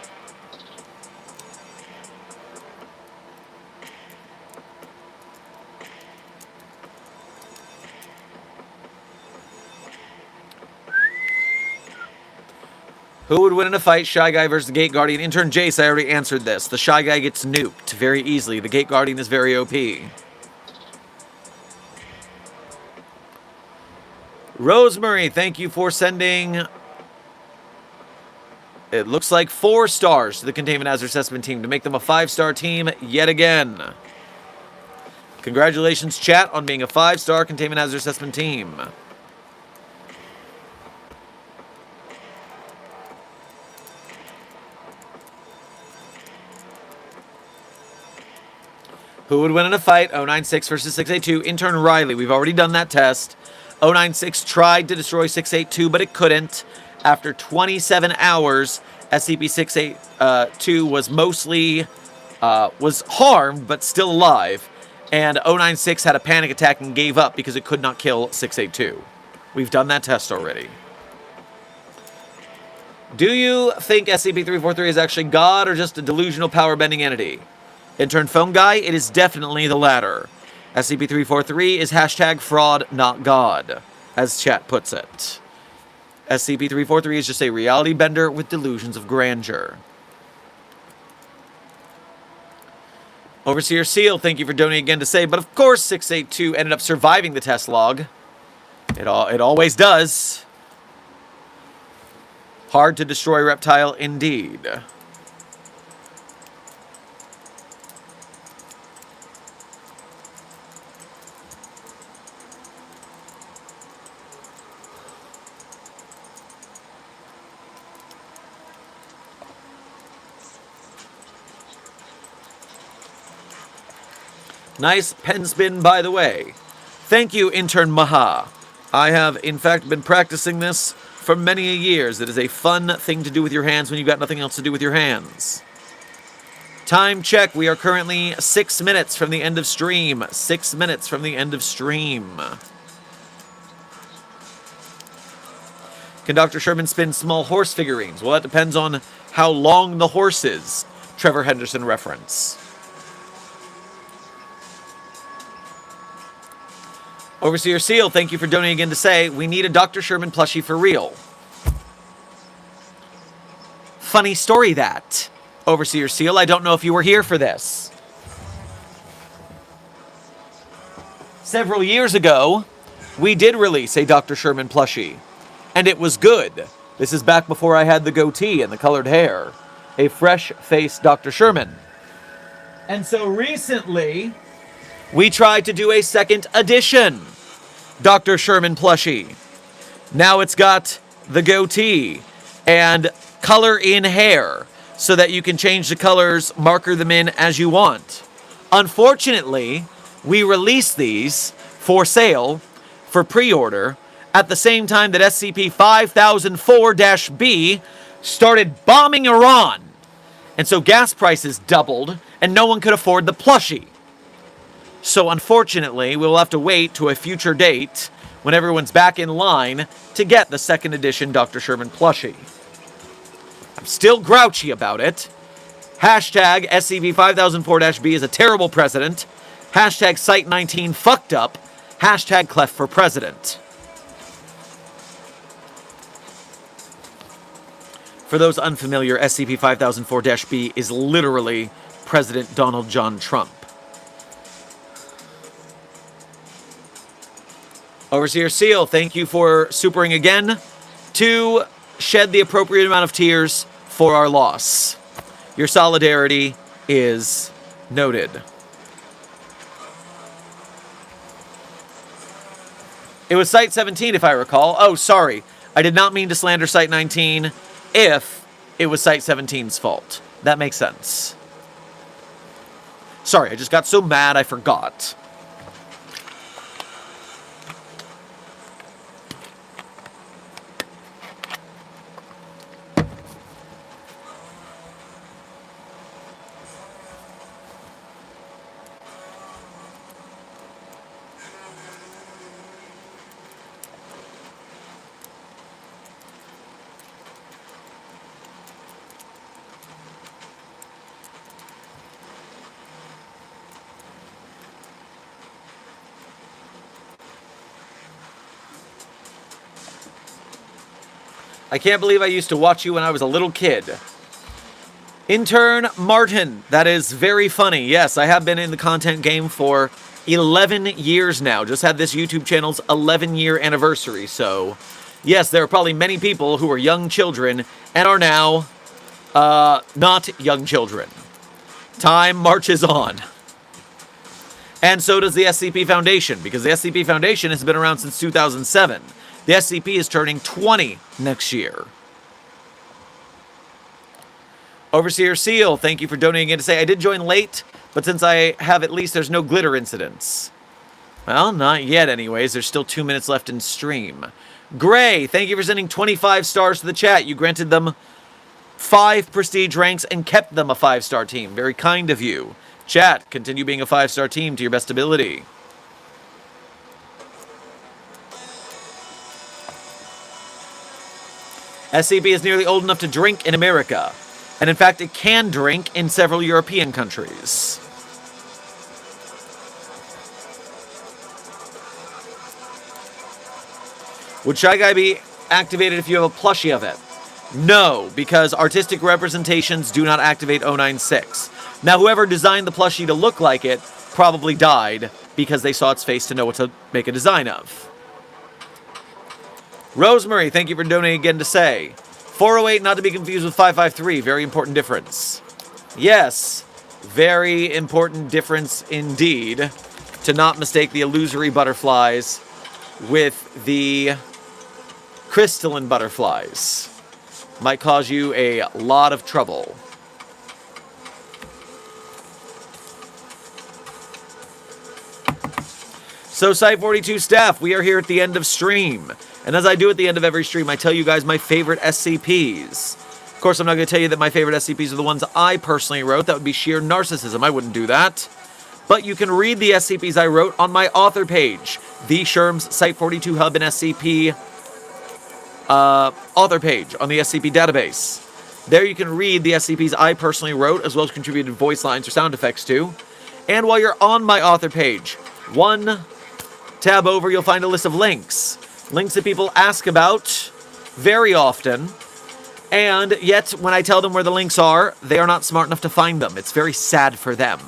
Who would win in a fight? Shy Guy versus the Gate Guardian. Intern Jace, I already answered this. The Shy Guy gets nuked very easily. The Gate Guardian is very OP. Rosemary, thank you for sending... It looks like 4 stars to the Containment Hazard Assessment team to make them a 5-star team yet again. Congratulations, chat, on being a 5-star Containment Hazard Assessment team. Who would win in a fight? 096 versus 682. Intern Riley. We've already done that test. 096 tried to destroy 682, but it couldn't. After 27 hours, SCP-682 was mostly was harmed, but still alive. And 096 had a panic attack and gave up because it could not kill 682. We've done that test already. Do you think SCP-343 is actually God or just a delusional power-bending entity? Intern Phone Guy, it is definitely the latter. SCP-343 is hashtag fraud, not God, as chat puts it. SCP-343 is just a reality bender with delusions of grandeur. Overseer Seal, thank you for donating again to say, but of course 682 ended up surviving the test log. It always does. Hard to destroy reptile indeed. Nice pen spin, by the way. Thank you, Intern Maha. I have, in fact, been practicing this for many years. It is a fun thing to do with your hands when you've got nothing else to do with your hands. Time check. We are currently 6 minutes from the end of stream. 6 minutes from the end of stream. Can Dr. Sherman spin small horse figurines? Well, that depends on how long the horse is. Trevor Henderson reference. Overseer Seal, thank you for donating again to say, we need a Dr. Sherman plushie for real. Funny story that. Overseer Seal, I don't know if you were here for this. Several years ago, we did release a Dr. Sherman plushie, and it was good. This is back before I had the goatee and the colored hair. A fresh-faced Dr. Sherman. And so recently, we tried to do a second edition Dr. Sherman plushie. Now it's got the goatee and color in hair so that you can change the colors, marker them in as you want. Unfortunately, we released these for sale, for pre-order, at the same time that SCP-5004-B started bombing Iran. And so gas prices doubled, and no one could afford the plushie. So unfortunately, we'll have to wait to a future date when everyone's back in line to get the second edition Dr. Sherman plushie. I'm still grouchy about it. Hashtag SCP-5004-B is a terrible president. Hashtag Site19 fucked up. Hashtag Clef for president. For those unfamiliar, SCP-5004-B is literally President Donald John Trump. Overseer Seal, thank you for supering again to shed the appropriate amount of tears for our loss. Your solidarity is noted. It was Site 17, if I recall. Oh, sorry. I did not mean to slander Site 19 if it was Site 17's fault. That makes sense. Sorry, I just got so mad I forgot. I can't believe I used to watch you when I was a little kid. Intern Martin, that is very funny. Yes, I have been in the content game for 11 years now. Just had this YouTube channel's 11-year anniversary. So, yes, there are probably many people who are young children and are now not young children. Time marches on. And so does the SCP Foundation, because the SCP Foundation has been around since 2007. The SCP is turning 20 next year. Overseer Seal, thank you for donating in to say, I did join late, but since I have at least, there's no glitter incidents. Well, not yet anyways. There's still 2 minutes left in stream. Gray, thank you for sending 25 stars to the chat. You granted them 5 prestige ranks and kept them a 5-star team. Very kind of you. Chat, continue being a 5-star team to your best ability. SCP is nearly old enough to drink in America, and in fact it can drink in several European countries. Would Shy Guy be activated if you have a plushie of it? No, because artistic representations do not activate 096. Now whoever designed the plushie to look like it probably died because they saw its face to know what to make a design of. Rosemary, thank you for donating again to say. 408, not to be confused with 553. Very important difference. Yes, very important difference indeed. To not mistake the illusory butterflies with the crystalline butterflies. Might cause you a lot of trouble. So, Site 42 staff, we are here at the end of stream. And as I do at the end of every stream, I tell you guys my favorite SCPs. Of course, I'm not going to tell you that my favorite SCPs are the ones I personally wrote. That would be sheer narcissism. I wouldn't do that. But you can read the SCPs I wrote on my author page. The Sherm's Site 42 Hub and SCP author page on the SCP database. There you can read the SCPs I personally wrote, as well as contributed voice lines or sound effects to. And while you're on my author page, one tab over, you'll find a list of links. Links that people ask about very often. And yet, when I tell them where the links are, they are not smart enough to find them. It's very sad for them.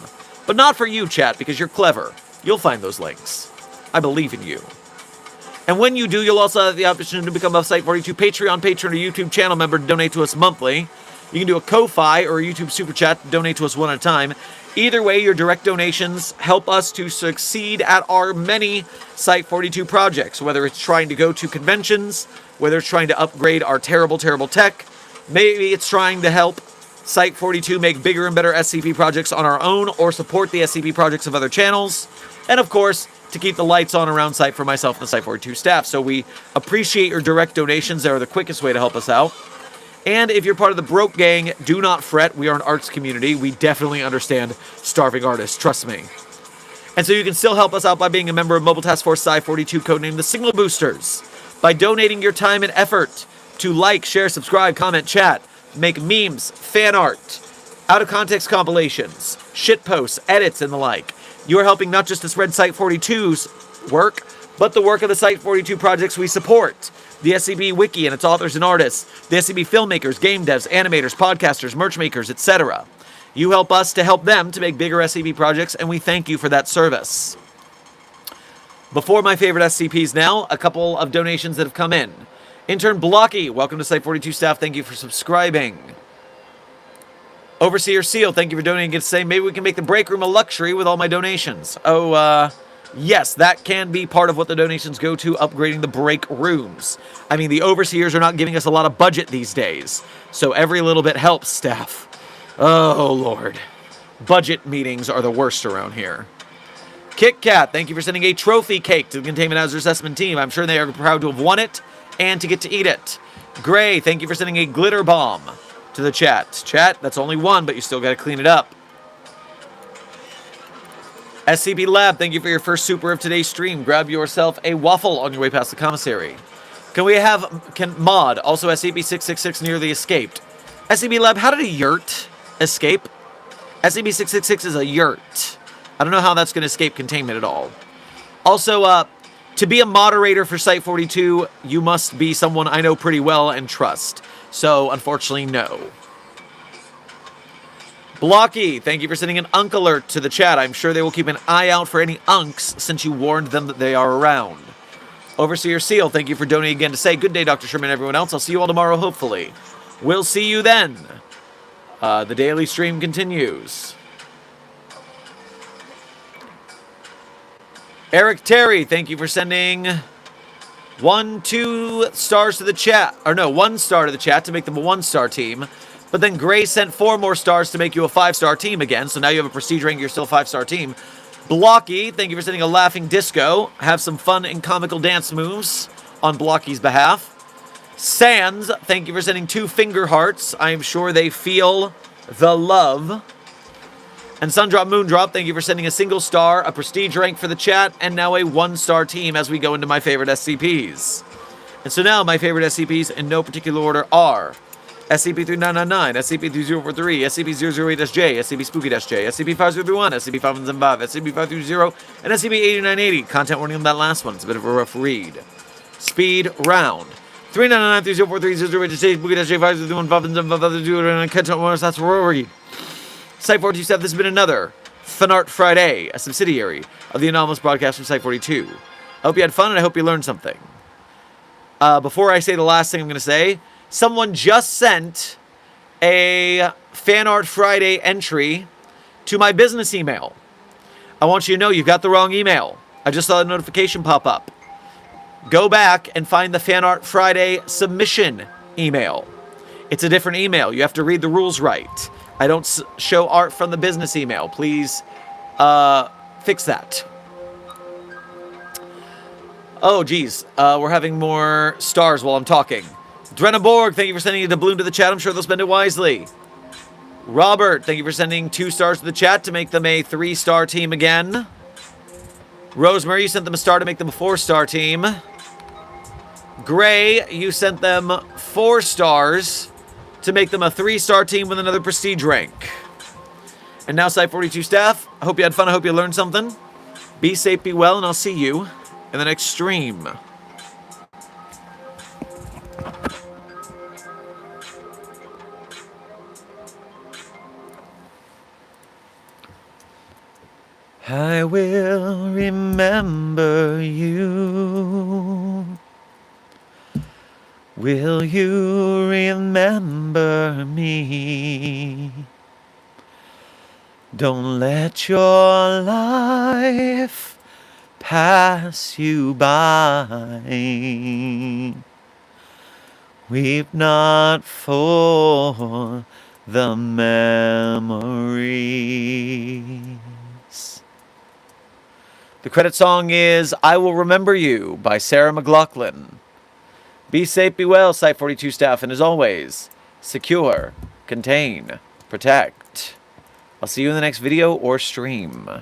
But not for you, chat, because you're clever. You'll find those links. I believe in you. And when you do, you'll also have the option to become a Site42 Patreon patron or YouTube channel member to donate to us monthly. You can do a Ko-Fi or a YouTube Super Chat to donate to us one at a time. Either way, your direct donations help us to succeed at our many Site42 projects, whether it's trying to go to conventions, whether it's trying to upgrade our terrible, terrible tech, maybe it's trying to help Site42 make bigger and better SCP projects on our own or support the SCP projects of other channels, and of course, to keep the lights on around site for myself and the Site42 staff. So we appreciate your direct donations. They are the quickest way to help us out. And if you're part of the Broke Gang, do not fret. We are an arts community. We definitely understand starving artists. Trust me. And so you can still help us out by being a member of Mobile Task Force Sci-42, codenamed the Signal Boosters, by donating your time and effort to like, share, subscribe, comment, chat, make memes, fan art, out-of-context compilations, shitposts, edits, and the like. You are helping not just to spread Site42's work, but the work of the Site42 projects we support. The SCP Wiki and its authors and artists, the SCP filmmakers, game devs, animators, podcasters, merch makers, etc. You help us to help them to make bigger SCP projects, and we thank you for that service. Before my favorite SCPs now, a couple of donations that have come in. Intern Blocky, welcome to Site42 staff, thank you for subscribing. Overseer Seal, thank you for donating. Get to say, maybe we can make the break room a luxury with all my donations. Yes, that can be part of what the donations go to, upgrading the break rooms. I mean, the overseers are not giving us a lot of budget these days, so every little bit helps, staff. Oh, Lord. Budget meetings are the worst around here. Kit Kat, thank you for sending a trophy cake to the Containment Hazard Assessment team. I'm sure they are proud to have won it and to get to eat it. Gray, thank you for sending a glitter bomb to the chat. Chat, that's only one, but you still got to clean it up. SCP Lab, thank you for your first super of today's stream. Grab yourself a waffle on your way past the commissary. Can Mod, also SCP-666 nearly escaped. SCP Lab, how did a yurt escape? SCP-666 is a yurt. I don't know how that's going to escape containment at all. Also, to be a moderator for Site42, you must be someone I know pretty well and trust. So, unfortunately, no. Blocky, thank you for sending an unk alert to the chat. I'm sure they will keep an eye out for any unks since you warned them that they are around. Overseer Seal, thank you for donating again to say, good day, Dr. Sherman and everyone else. I'll see you all tomorrow, hopefully. We'll see you then. The daily stream continues. Eric Terry, thank you for sending 2 stars to the chat. Or no, 1 star to the chat to make them a 1-star team. But then Gray sent 4 more stars to make you a 5-star team again. So now you have a prestige rank, you're still a 5-star team. Blocky, thank you for sending a laughing disco. Have some fun and comical dance moves on Blocky's behalf. Sands, thank you for sending 2 finger hearts. I am sure they feel the love. And Sundrop Moondrop, thank you for sending a single star, a prestige rank for the chat, and now a 1-star team as we go into my favorite SCPs. And so now my favorite SCPs in no particular order are SCP-3999, SCP-3043, SCP-008-J, SCP-Spooky-J, SCP-5031, SCP-575, SCP-530, and SCP-8980. Content warning on that last one. It's a bit of a rough read. Speed round. 3999-3043-008-J, Spooky-J, 531, 575, and content warning. That's what read. Site42 staff, this has been another Fanart Friday, a subsidiary of the anomalous broadcast from Site42. I hope you had fun and I hope you learned something. Before I say the last thing I'm going to say, someone just sent a Fanart Friday entry to my business email. I want you to know you've got the wrong email. I just saw a notification pop up. Go back and find the Fanart Friday submission email. It's a different email. You have to read the rules right. I don't show art from the business email. Please fix that. Oh, geez. We're having more stars while I'm talking. Drennaborg, thank you for sending a doubloon to the chat. I'm sure they'll spend it wisely. Robert, thank you for sending 2 stars to the chat to make them a 3-star team again. Rosemary, you sent them a star to make them a 4-star team. Gray, you sent them 4 stars to make them a 3-star team with another prestige rank. And now, Site42 staff, I hope you had fun. I hope you learned something. Be safe, be well, and I'll see you in the next stream. I will remember you. Will you remember me? Don't let your life pass you by. Weep not for the memories. The credit song is I Will Remember You by Sarah McLachlan. Be safe, be well, Site 42 staff, and as always, secure, contain, protect. I'll see you in the next video or stream.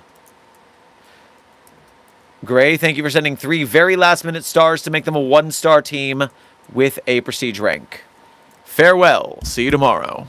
Gray, thank you for sending 3 very last-minute stars to make them a 1-star team with a prestige rank. Farewell. See you tomorrow.